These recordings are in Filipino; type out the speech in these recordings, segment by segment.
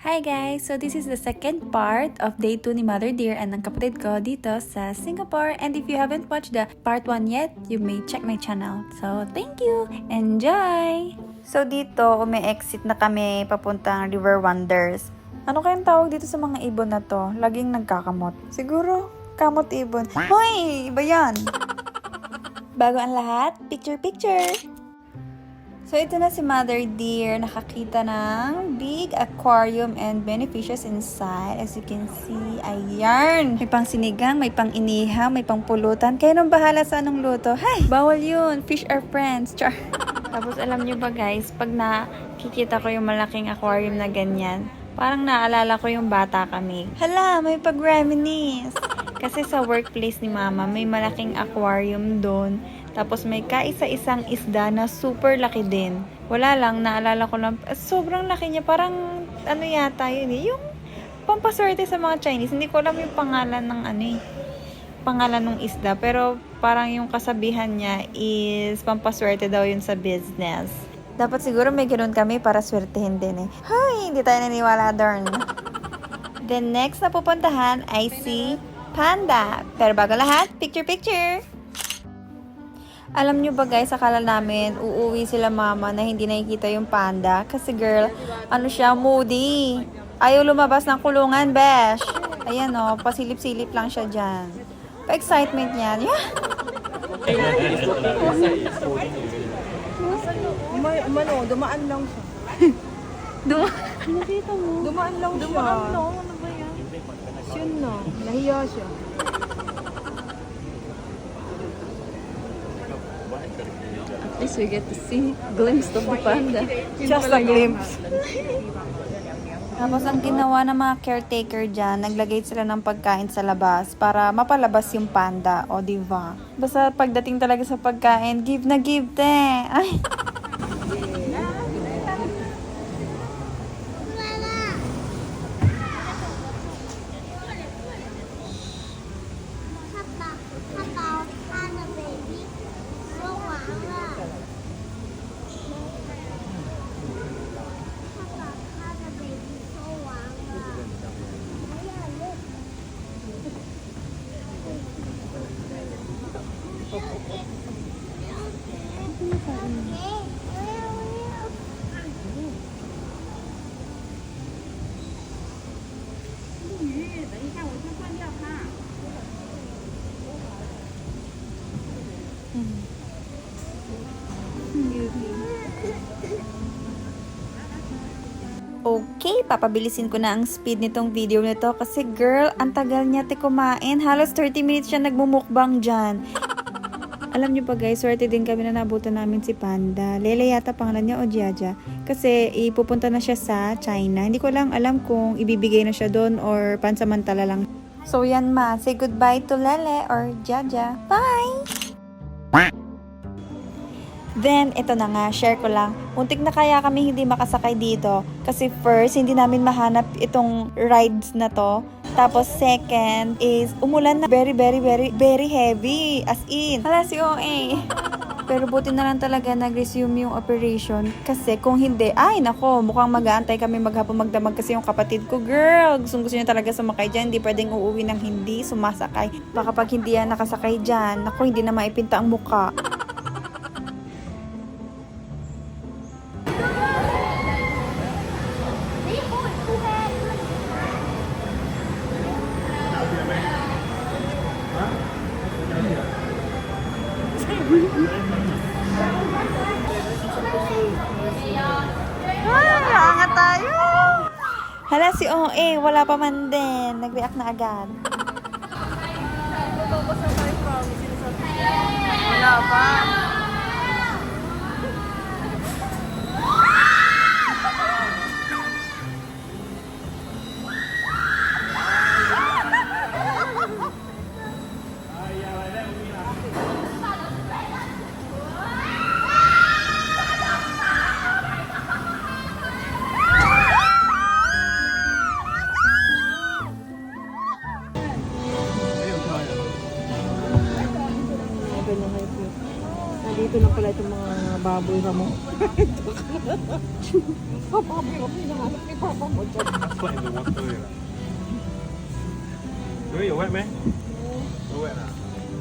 Hi guys! So this is the second part of day 2 ni Mother Dear and ng kapatid ko dito sa Singapore. And if you haven't watched the part 1 yet, you may check my channel. So thank you! Enjoy! So dito, umi-exit na kami papuntang River Wonders. Ano kayang tawag dito sa mga ibon na to? Laging nagkakamot. Siguro, kamot ibon. Hoy! Iba yan! Bago ang lahat, picture! So, ito na si Mother Dear. Nakakita ng big aquarium and many fishes inside. As you can see, ayan. May pang sinigang, may pang inihaw, may pang pulutan. Kayo nang bahala sa anong luto. Hay! Bawal yun. Fish are friends. Char. Tapos, alam nyo ba guys, pag nakikita ko yung malaking aquarium na ganyan, parang naalala ko yung bata kami. Hala, may pag-reminisce. Kasi sa workplace ni Mama, may malaking aquarium doon. Tapos may kaisa-isang isda na super laki din. Wala lang, naalala ko lang, sobrang laki niya. Parang, ano yata yun eh, yung pampaswerte sa mga Chinese. Hindi ko alam yung pangalan ng pangalan ng isda. Pero parang yung kasabihan niya is pampaswerte daw yun sa business. Dapat siguro may ganoon kami para swertehin din eh. Hay, hindi tayo naniwala doon. The next na pupuntahan ay si Panda. Pero bago lahat, picture! Alam nyo ba guys, akala namin uuwi sila mama na hindi nakikita yung panda. Kasi girl, ano siya, moody. Ayaw lumabas ng kulungan, besh. Ayan o, pasilip-silip lang siya dyan. Pa-excitement niyan. Yeah. Dumaan lang siya. Nakita mo? Dumaan lang siya. Ano ba yan? Yun na. Nahiya siya. At least we get to see glimpse of the panda. Just a glimpse. Tapos ang ginawa ng mga caretaker dyan, naglagay sila ng pagkain sa labas para mapalabas yung panda, o diba? Basta pagdating talaga sa pagkain, give na give te. Ay. Okay, papabilisin ko na ang speed nitong video nito kasi girl, ang tagal niya kumain. Halos 30 minutes siya nagmumukbang dyan. Alam niyo pa guys, swerte din kami na nabutan namin si Panda. Lele yata pangalan niya o Jiaja. Kasi ipupunta na siya sa China. Hindi ko lang alam kung ibibigay na siya doon or pansamantala lang. So yan ma, say goodbye to Lele or Jiaja. Bye! Then, ito na nga, share ko lang. Muntik na kaya kami hindi makasakay dito. Kasi first, hindi namin mahanap itong rides na to. Tapos second is, umulan na very heavy. As in, hala si OA. Pero buti na lang talaga nag-resume yung operation. Kasi kung hindi, ay nako, mukhang mag-aantay kami maghapon magdamag kasi yung kapatid ko, girl, gusto niya talaga sumakay dyan. Hindi pwedeng uuwi ng hindi sumasakay. Baka pag hindi yan nakasakay dyan, nako, hindi na maipinta ang muka. Angat tayo! Hala si OA, wala pa man din. Nag-react na agad. Wala pa. baboy ra mo. Baboy ra mo, hinahanap ni Papa mo dyan. That's what in the water. Wait, you wet, man? You wet, ah?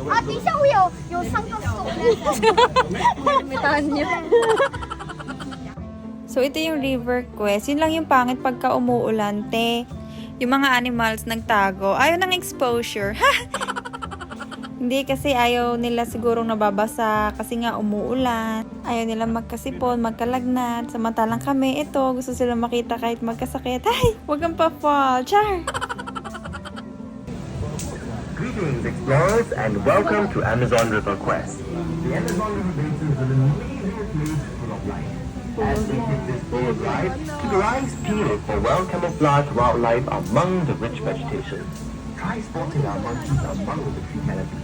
啊，等一下，我有3个手。 So, ito yung River Quest. Yun lang yung pangit pagka umuulan, te. Yung mga animals nagtago. Ayaw ng exposure. Hindi kasi ayaw nila sigurong nababasa kasi nga umuulan. Ayaw nila magkasipon, magkalagnat. Samantalang kami, ito, gusto sila makita kahit magkasakit. Ay, wag kang pa-fall. Char! Greetings, explorers, and welcome to Amazon River Quest. The Amazon River Basin is an amazing place full of life. As we hit this full of life, keep your eyes peeled for well-camouflaged wildlife among the rich vegetation. Try spotting our monkeys among the tree canopy.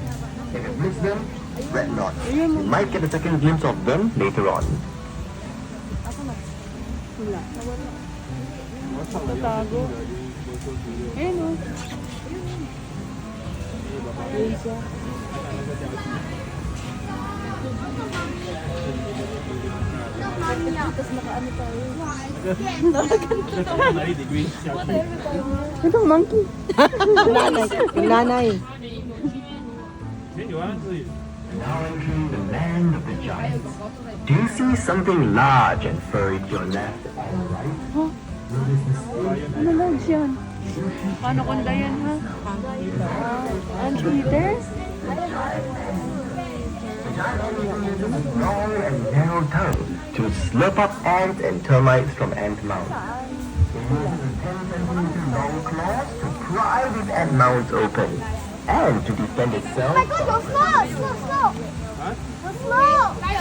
If you miss them, fret not. You might get a second glimpse of them later on. Tago. Ayun o. Ayun siya. Tapos nakaano tayo. 90 degrees. Ito, monkey. Nanay. Nanay. Then you want to eat. Now entering the land of the giants. Do you see something large and furry to your left and right? Notice the snake Ano lang yan? Paano kunda yan, ha? Anteaters? long and narrow tongue to slurp up ants and termites from ant mounds. It uses its 10 centimeter long claws to pry these ant mounds open and to defend itself. 快跟我说，slow，Oh my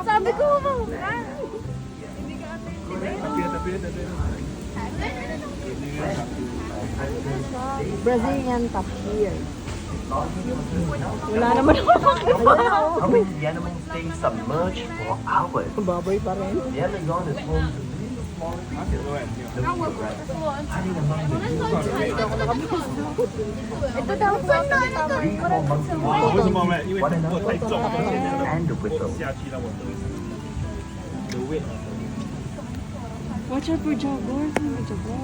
Sabi ko mo. Brazilian tapir. Wala naman ako. How many the animals stay submerged for hours? Baboy pa rin. The Amazon is home to really small creatures. The muskrat, hiding among the Ito daw po. three small monkeys, 为什么呢？因为 one 这个 another, 太重了， and the whistle. 下去了我都有味 Watch out for jaguars. May jaguar.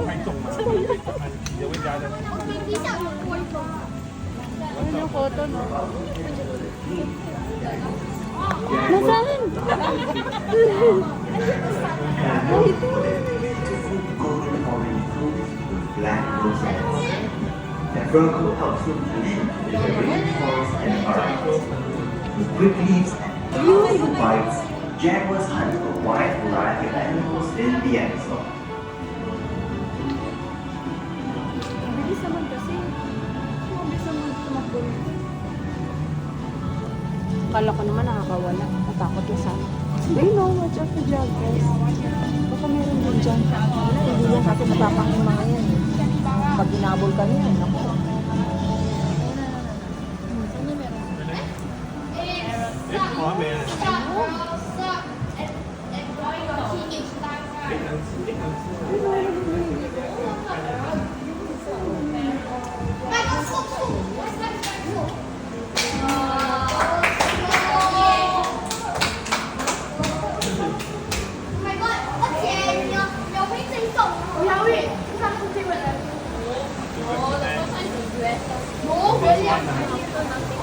太重了，你的味加的。 Ano yung cotton? Golden orange fruit with black rosettes. Their fur coat helps them position in the rainforest and forests. With quick leaps and powerful bites, jaguars hunt a wide variety of animals in the Amazon. Bilis naman kasi. Bilis naman tumakbo. Akala ko naman nakakawala. Natakot na sana. They know, watch out for jaguars. Baka meron din dyan. Hindi yan kasi matapang yung mga yan. Pag ginabol ka niya, naku.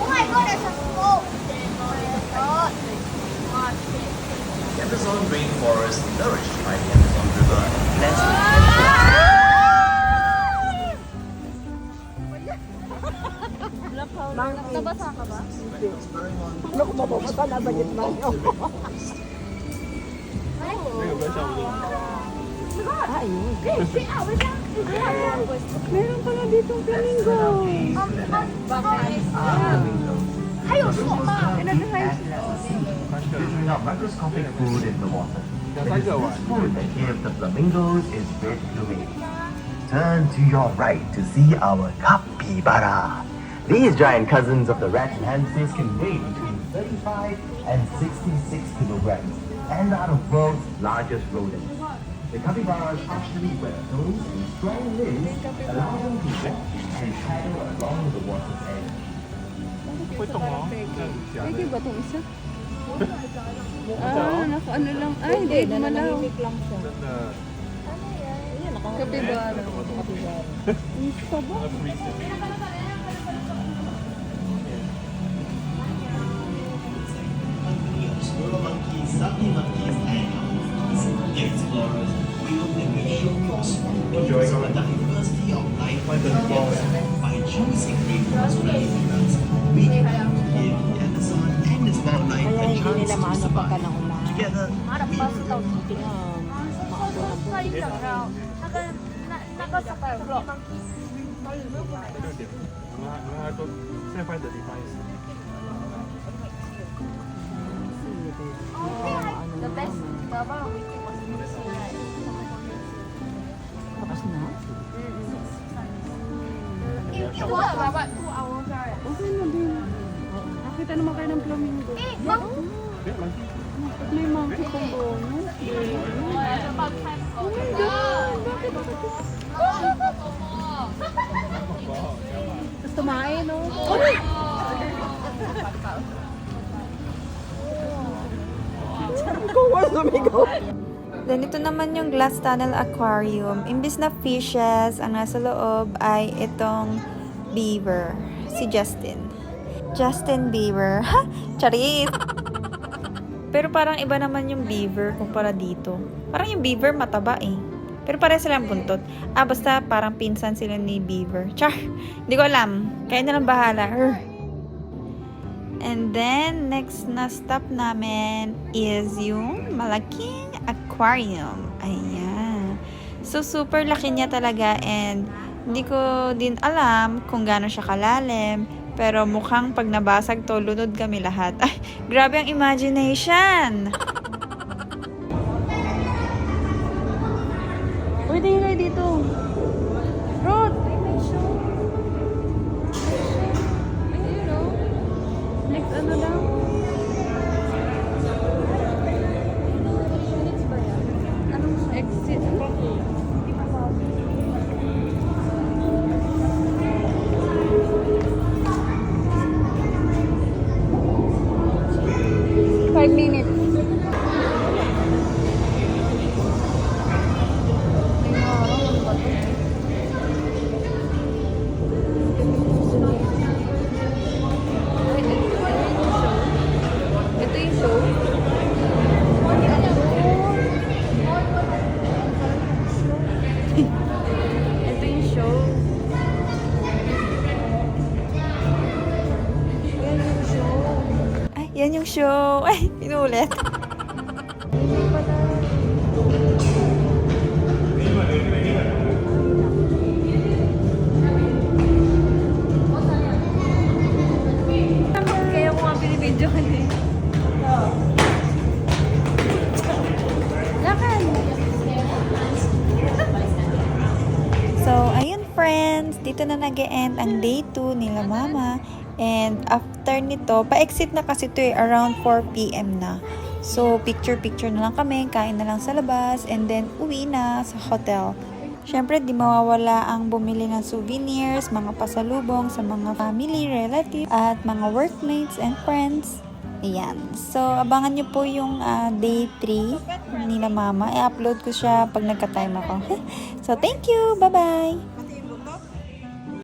Oh my god, there's a smoke. The Amazon rainforest, nourished by the Amazon River, blessed Nabasa ka ba? Naku, mababasa na ba yun man yun? Ayun. Meron pala ditong flamingo. 还有树吗？ filtering out microscopic food in the water. The closest point ahead of the flamingos is Red Flamingo. Turn to your right to see our capybara. These giant cousins of the rats and hamsters can weigh between 35 and 66 kilograms and are the world's largest rodents. The capybaras partially wear toes and strong limbs allow them to walk and paddle along the water's edge. 会动哦，这样假 Pwede 的。 ba itong isa? 真的 naku, ano lang. Ay, hindi, malaw. 真的。 Kapibara. Isa ba? Squirrel monkeys, sunny monkeys, and monkeys. Dear explorers, we hope that we show you experience the diversity of life together. By choosing rainforest relatives, we can give the Amazon and its wildlife Kaya a hindi chance nila to maano pagka survive. ng umaga. Together, we will 那个那个小白兔 6点，那都现在拍的地方也是。 The best, the one we think was right? Tapos na? It was about 2 hours, right? Okay na din. Nakita naman kayo ng flamingo. May monkey pong bonus. About 10 Oh my God! Gusto kumain, no? Then ito naman yung Glass Tunnel Aquarium. Imbis na fishes, ang nasa loob ay itong beaver. Si Justin. Justin Bieber. Ha? Charis! Pero parang iba naman yung beaver kumpara dito. Parang yung beaver mataba eh. Pero pareho silang buntot. Basta parang pinsan sila ni beaver. Char! Hindi ko alam. Kaya na lang bahala. And then, next na stop namin is yung malaking aquarium. Ayan. So, super laki niya talaga and hindi ko din alam kung gaano siya kalalim. Pero mukhang pag nabasag to, lunod kami lahat. Ay, grabe ang imagination! Pwede yun dito. Rod! Next ano lang? Anong exit? Five minutes. Ito yung show. Ito yung show. Ay, yan yung show. Ay, pinulit. Kaya ko nga binibidyo ka eh. Lakad! So, ayun friends, dito na nag-e-end ang day 2 nila mama. And after nito, pa-exit na kasi ito around 4 p.m. na. So, picture-picture na lang kami, kain na lang sa labas, and then uwi na sa hotel. Siyempre, di mawawala ang bumili ng souvenirs, mga pasalubong sa mga family, relatives, at mga workmates and friends. Ayan. So, abangan nyo po yung day 3 nila mama. I-upload ko siya pag nagka-time ako. So, thank you! Bye-bye!